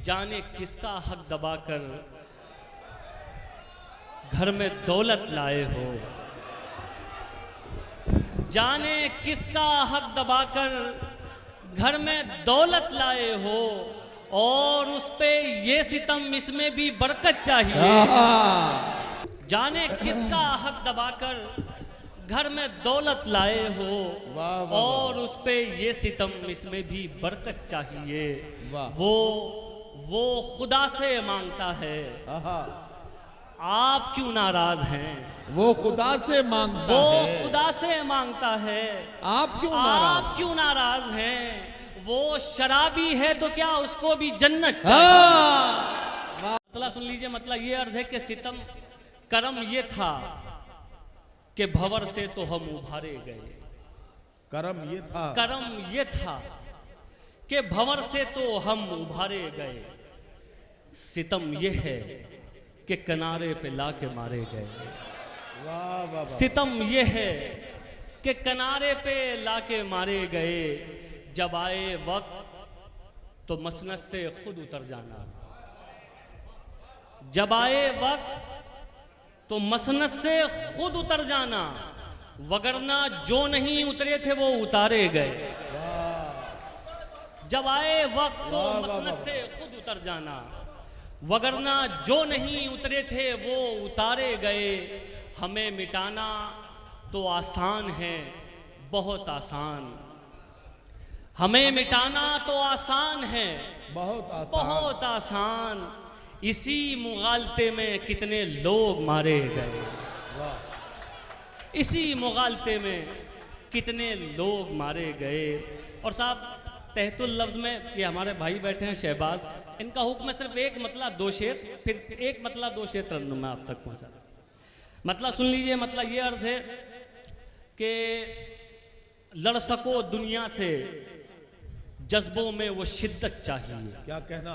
जाने किसका हक दबाकर घर में दौलत लाए हो, जाने किसका हक दबाकर घर में दौलत लाए हो, और उस पे ये सितम इसमें भी बरकत चाहिए। जाने किसका हक दबाकर घर में दौलत लाए हो, और उस पे ये सितम इसमें भी बरकत चाहिए। वो खुदा से मांगता है, आप क्यों नाराज हैं? वो खुदा से मांगता है, वो खुदा से मांगता है, आप क्यों नाराज हैं? वो शराबी है तो क्या उसको भी जन्नत चाहिए। मतलब सुन लीजिए, मतलब ये अर्थ है कि सितम करम ये था कि भंवर से तो हम उभारे गए। करम ये था कि भंवर से तो हम उभारे गए। सितम ये है कि किनारे पे लाके मारे गए। सितम ये है कि किनारे पे लाके मारे गए। जब आए वक्त तो मसनद से खुद उतर जाना। जब आए वक्त तो मसनद से खुद उतर जाना, वगरना जो नहीं उतरे थे वो उतारे गए। जब आए वक्त तो मसनद से खुद उतर जाना, वगरना जो नहीं उतरे थे वो उतारे गए। हमें मिटाना तो आसान है, बहुत आसान। हमें मिटाना तो आसान है, बहुत आसान। इसी मुगालते में कितने लोग मारे गए। इसी मुगालते में कितने लोग मारे गए। और साहब तहतुल लफ्ज़ में ये हमारे भाई बैठे हैं शहबाज, इनका हुक्म सिर्फ एक मतलब दो शेर, फिर एक मतलब दो शेर तरन्नुम मैं आप तक पहुंचा। मतलब सुन लीजिए, मतलब ये अर्थ है कि लड़ सको दुनिया से जज्बों में वो शिद्दत चाहिए। क्या कहना?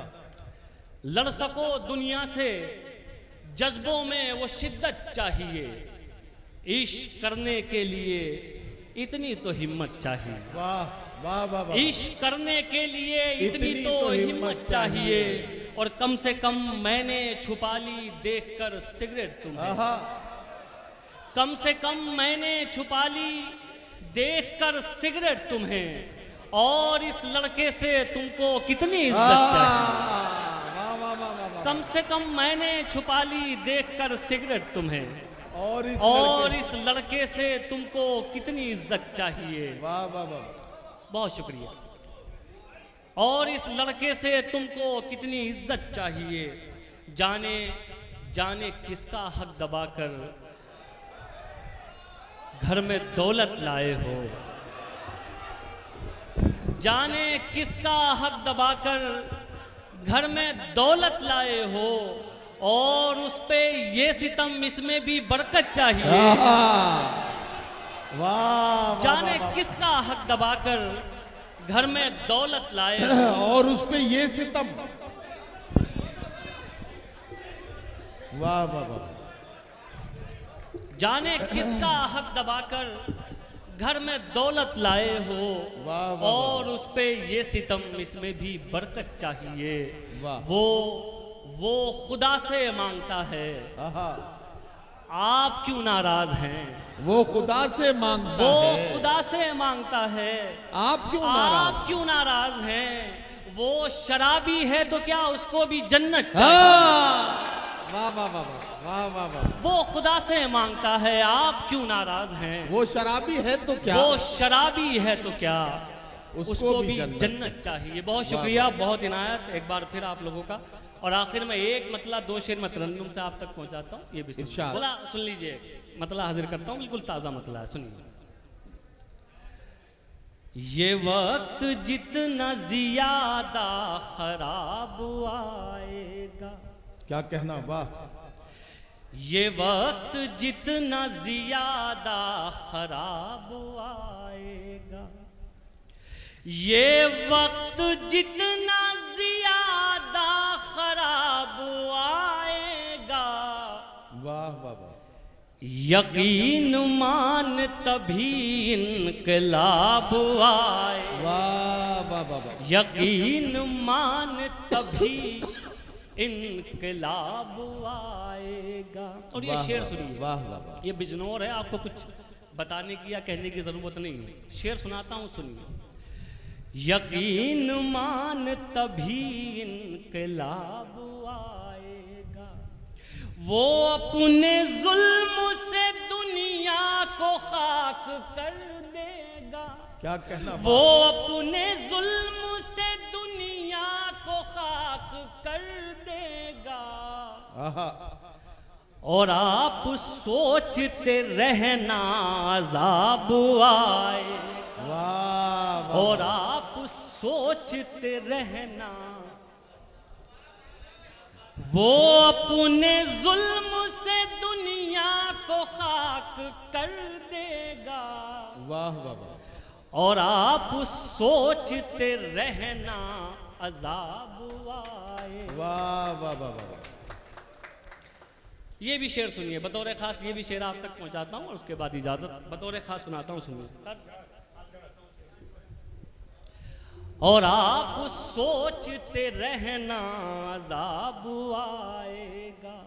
लड़ सको दुनिया से जज्बों में वो शिद्दत चाहिए। इश्क करने के लिए इतनी तो हिम्मत चाहिए। वाह वाह वाह। इश्क करने के लिए इतनी तो हिम्मत चाहिए। और कम से कम मैंने छुपा ली देखकर सिगरेट तुम्हें। कम से कम मैंने छुपा ली देखकर सिगरेट तुम्हें। और इस लड़के से तुमको कितनी इज्जत चाहिए। कम से कम मैंने छुपा ली देखकर सिगरेट तुम्हें। और इस लड़के से तुमको कितनी इज्जत चाहिए। वाह वाह वाह, बहुत शुक्रिया। और इस लड़के से तुमको कितनी इज्जत चाहिए। जाने जाने किसका हक दबाकर घर में दौलत लाए हो। जाने किसका हक दबाकर घर में दौलत लाए हो, और उस पे ये सितम इसमें भी बरकत चाहिए। वाह। जाने किसका हक दबाकर घर में दौलत लाए हो, और उस पे ये सितम। वाह वाह वाह। जाने किसका हक दबाकर घर में दौलत लाए हो। वाह वाह। और उस पे ये सितम इसमें भी बरकत चाहिए। वाह। वो खुदा से मांगता है, आप क्यों नाराज हैं? वो खुदा से मांगता है, वो खुदा से मांगता है, आप क्यों नाराज हैं? वो शराबी है तो क्या उसको भी जन्नत चाहिए। वाह वाह वाह वाह वाह वाह। वो खुदा से मांगता है, आप क्यों नाराज हैं? वो शराबी है तो क्या, वो शराबी है तो क्या उसको भी जन्नत चाहिए। बहुत शुक्रिया, बहुत इनायत एक बार फिर आप लोगों का। और आखिर में एक मतलब दो शेर मैं तरन्नुम से आप तक पहुंचाता हूँ। ये भी बोला, सुन लीजिए, मतलब हाजिर करता हूँ, बिल्कुल ताज़ा मतलब है, सुनिए। ये वक्त जितना ज्यादा खराब आएगा। क्या कहना? वाह। ये वक्त जितना ज्यादा खराब आएगा, ये वक्त जितना ज्यादा खराब आएगा। वाह वाह वाह। यकीन मान तभी इनकलाब आए। वाह वाह वाह वाह। यकीन मान तभी तभी इनकलाब आएगा। और ये शेर सुनिए, वाह वाह वाह। ये बिजनौर है, आपको कुछ बताने की या कहने की जरूरत नहीं है। शेर सुनाता हूँ, सुनिए। यकीन मान तभी इनकलाब आएगा, वो अपने जुल्म से दुनिया को खाक कर देगा। क्या कहना, वो अपने जुल्म से दुनिया को खाक कर देगा। आहा। और आप सोचते रहना अज़ाब आए। वाह वाह। और आप सोचते रहना, वो अपने जुल्म से दुनिया को खाक कर देगा। वाह वाह वाह। और आप सोचते रहना अज़ाब आए। वाह वाह वाह वाह। ये भी शेर सुनिए बतौर खास, ये भी शेर आप तक पहुंचाता हूं और उसके बाद इजाजत बतौर खास सुनाता हूं, सुनिए। और आप सोचते रहना अज़ाब आएगा,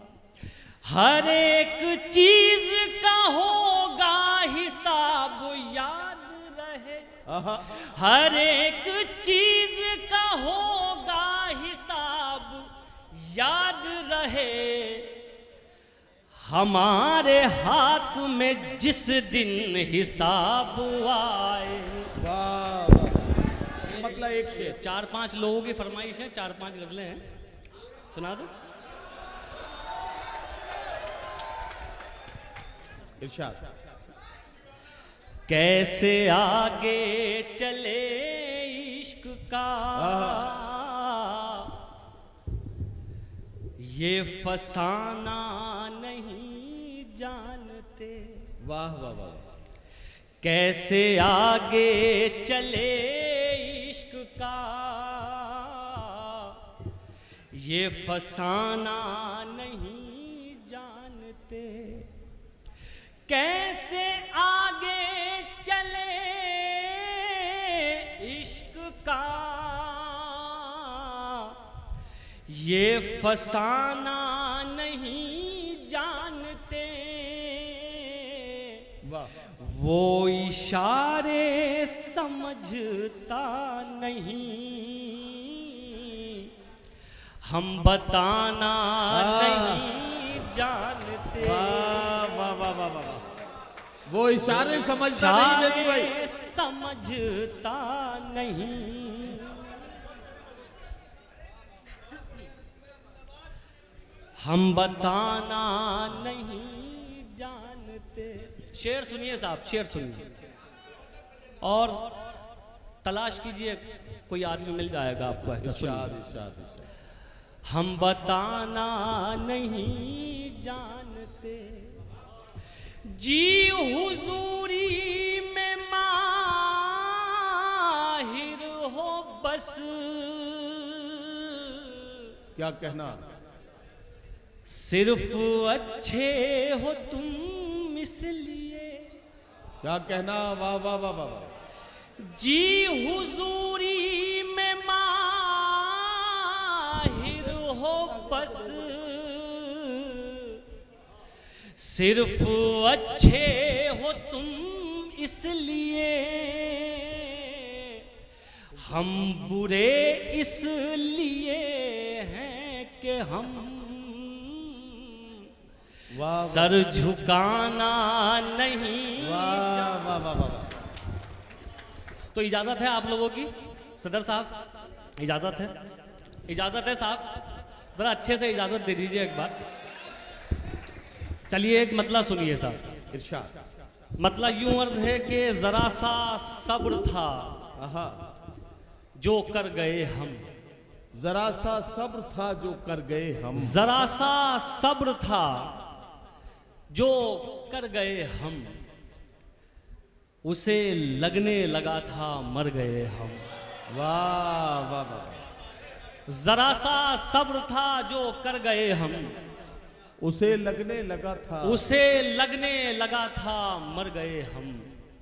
हर एक चीज का होगा हिसाब याद रहे। आहा। हर एक चीज का होगा हिसाब याद रहे, हमारे हाथ में जिस दिन हिसाब आए। वाह वाह। मतलब एक शेर। 4-5 लोगों की फरमाइश है, 4-5 गजलें हैं, सुना दो। इरशाद। कैसे आगे चले इश्क का ये फसाना नहीं जानते। वाह वाह वाह। कैसे आगे चले इश्क का ये फसाना नहीं जानते। कैसे आगे चले इश्क का ये फसाना नहीं जानते। वो इशारे समझता नहीं, हम बताना नहीं जानते। वाह वाह वाह वाह वाह। वो इशारे समझता नहीं बेबी भाई, समझता नहीं। हम बताना नहीं जानते। शेर सुनिए साहब, शेर सुनिए और तलाश कीजिए, कोई आदमी मिल जाएगा आपको ऐसा। सुनिए। हम बताना नहीं जानते, जी हुजूरी में माहिर हो बस। क्या कहना, सिर्फ अच्छे हो तुम इसलिए। क्या कहना, वाह वाह वाह वाह। जी हुजूरी में माहिर हो बस, सिर्फ अच्छे हो तुम इसलिए। हम बुरे इसलिए हैं कि हम सर झुकाना नहीं। वाह वाह वाह वाह। तो इजाजत है आप लोगों की, सदर साहब इजाजत है, इजाजत है साहब, जरा अच्छे से इजाजत दे दीजिए एक बार। चलिए एक मतला सुनिए साहब। इरशाद। मतला यूं अर्ज है कि जरा सा सब्र था जो कर गए हम। जरा सा सब्र था जो कर गए हम। जरा सा सब्र था जो कर गए हम, उसे लगने लगा था मर गए हम। वाह वाह वाह। जरा सा सब्र था जो कर गए हम, उसे लगने लगा था, उसे लगने लगा था मर गए हम।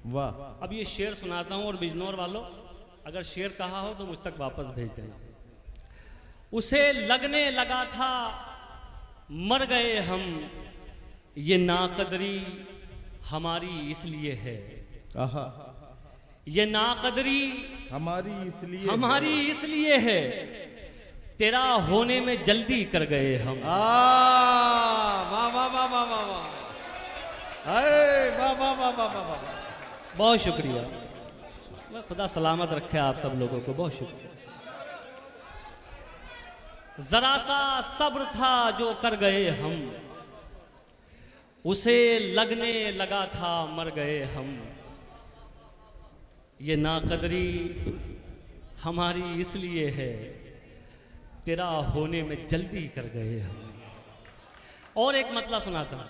वाह। अब ये शेर सुनाता हूं और बिजनौर वालों अगर शेर कहा हो तो मुझ तक वापस भेज देना। उसे लगने लगा था मर गए हम, ये नाकदरी हमारी इसलिए है। आहा, ये नाकदरी हमारी इसलिए है, तेरा होने में जल्दी कर गए हम। वाह वाह वाह वाह वाह वाह, वाह वाह वाह वाह वाह। बहुत शुक्रिया, खुदा सलामत रखे आप सब लोगों को, बहुत शुक्रिया। जरा सा सब्र था जो कर गए हम, उसे लगने लगा था मर गए हम, ये नाकदरी हमारी इसलिए है, तेरा होने में जल्दी कर गए हम। और एक मतला सुनाता हूं,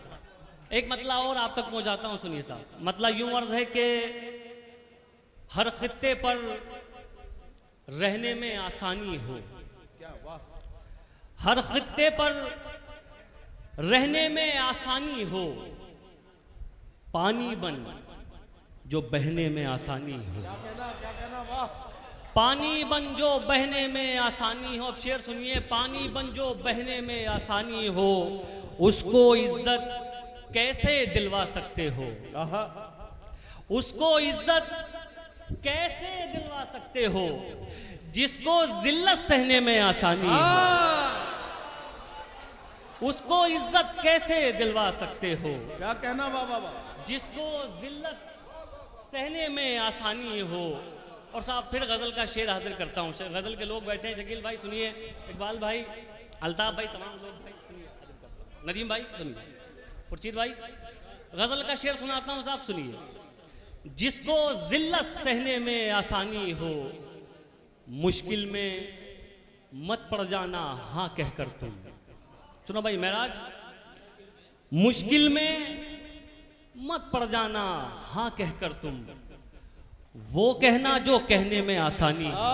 एक मतला और आप तक पहुंचाता हूं, सुनिए साहब। मतला यूं अर्ज है कि हर खित्ते पर रहने में आसानी हो, क्या वाह, हर खित्ते पर रहने में आसानी हो, पानी बन जो बहने में आसानी हो। क्या कहना, वाह। पानी बन जो बहने में आसानी हो, अब शेर सुनिए। पानी बन जो बहने में आसानी हो, उसको इज्जत कैसे दिलवा सकते हो, आहा, उसको इज्जत कैसे दिलवा सकते हो, जिसको जिल्लत सहने में आसानी हो, उसको इज्जत कैसे दिलवा सकते हो। क्या कहना, वाह वाह वाह। जिसको जिल्लत सहने में आसानी हो। और साहब फिर गजल का शेर हाजिर करता हूँ। गजल के लोग बैठे हैं, शकील भाई सुनिए, इकबाल भाई, अल्ताफ भाई, तमाम लोग भाई सुनिए, नदीम भाई सुनिए, खुर्शीद भाई, गजल का शेर सुनाता हूँ साहब सुनिए। जिसको जिल्लत सहने में आसानी हो, मुश्किल में मत पड़ जाना हाँ कहकर तुम। सुनो भाई महराज, मुश्किल में मत पड़ जाना हाँ कहकर तुम, वो कहना जो कहने में आसानी हो।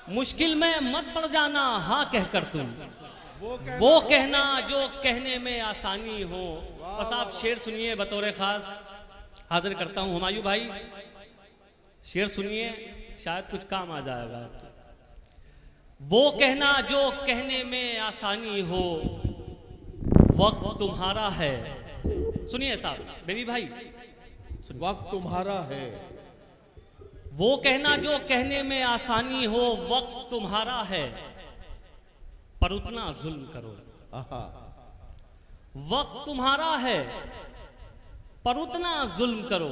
मुश्किल में मत पड़ जाना हाँ कहकर तुम, वो कहना जो कहने में आसानी हो। बस आप शेर सुनिए, बतौर खास हाजिर करता हूं हुमायूं भाई, शेर सुनिए, शायद कुछ काम आ जाएगा। वो कहना जो कहने में आसानी हो, वक्त तुम्हारा है। सुनिए साहब, बेबी भाई, वक्त तुम्हारा है। वो कहना जो कहने में आसानी हो, वक्त तुम्हारा है, पर उतना जुल्म करो। आहा, वक्त तुम्हारा है, पर उतना जुल्म करो,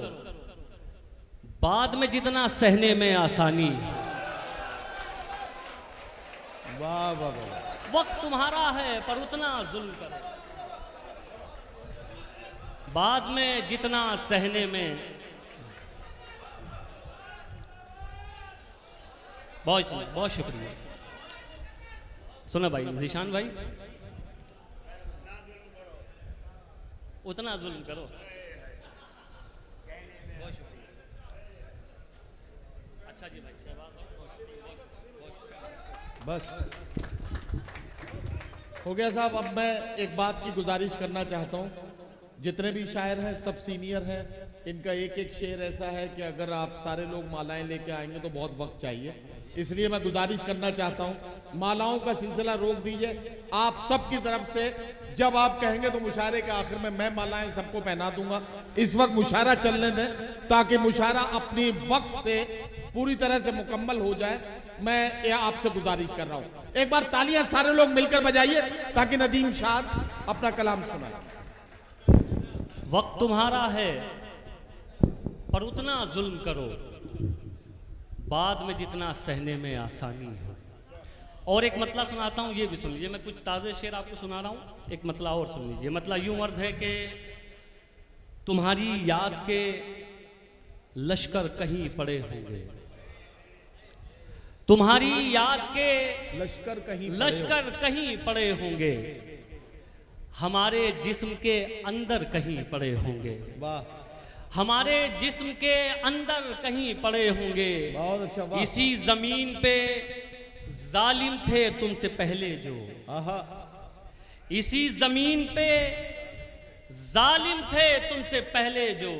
बाद में जितना सहने में आसानी। वाह वाह वाह। वक्त तुम्हारा है, पर उतना जुल्म करो, बाद में जितना सहने में। बहुत बहुत शुक्रिया। सुनो भाई जीशान भाई, उतना जुल्म करो। बहुत शुक्रिया। अच्छा जी भाई, बस हो गया साहब। अब मैं एक बात की गुजारिश करना चाहता हूँ, जितने भी शायर हैं सब सीनियर हैं, इनका एक एक शेर ऐसा है कि अगर आप सारे लोग मालाएं लेके आएंगे तो बहुत वक्त चाहिए, इसलिए मैं गुजारिश करना चाहता हूं मालाओं का सिलसिला रोक दीजिए। आप सबकी तरफ से जब आप कहेंगे तो मुशायरे के आखिर में मैं मालाएं सबको पहना दूंगा। इस वक्त मुशायरा चलने दें ताकि मुशायरा अपनी वक्त से पूरी तरह से मुकम्मल हो जाए। मैं ये आपसे गुजारिश कर रहा हूं, एक बार तालियां सारे लोग मिलकर बजाइए ताकि नदीम शाद अपना कलाम सुनाए। वक्त तुम्हारा है, पर उतना जुल्म करो, बाद में जितना सहने में आसानी हो। और एक मतला सुनाता हूँ, ये भी सुन लीजिए। मैं कुछ ताज़े शेर आपको सुना रहा हूँ, एक मतला और सुन लीजिए। मतला यूं अर्ज है कि तुम्हारी याद के लश्कर कहीं पड़े होंगे, तुम्हारी याद के लश्कर कहीं पड़े होंगे, हमारे जिस्म के अंदर कहीं पड़े होंगे। वाह, हमारे जिस्म के अंदर कहीं पड़े होंगे। बहुत अच्छा, वाह। इसी जमीन पे जालिम थे तुमसे पहले जो, आहा, इसी जमीन पे जालिम थे तुमसे पहले जो,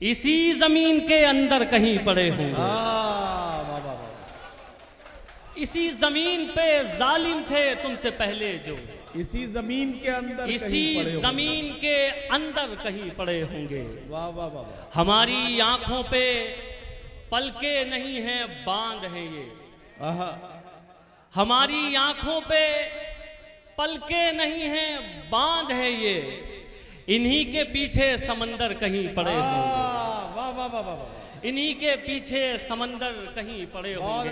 इसी जमीन के अंदर कहीं पड़े होंगे। वाह वाह वाह। इसी जमीन पे जालिम थे तुमसे पहले जो, इसी जमीन के अंदर इसी कहीं पड़े होंगे। जमीन के अंदर कहीं पड़े होंगे। वाह वाह वाह वाह। हमारी आंखों पे पलके नहीं हैं, बांध हैं ये। आहा। हमारी आंखों पे पलके नहीं हैं, बांध है ये। इन्हीं के पीछे समंदर कहीं पड़े होंगे। वाह वाह वाह वाह वाह। इन्हीं के पीछे समंदर कहीं पड़े होंगे।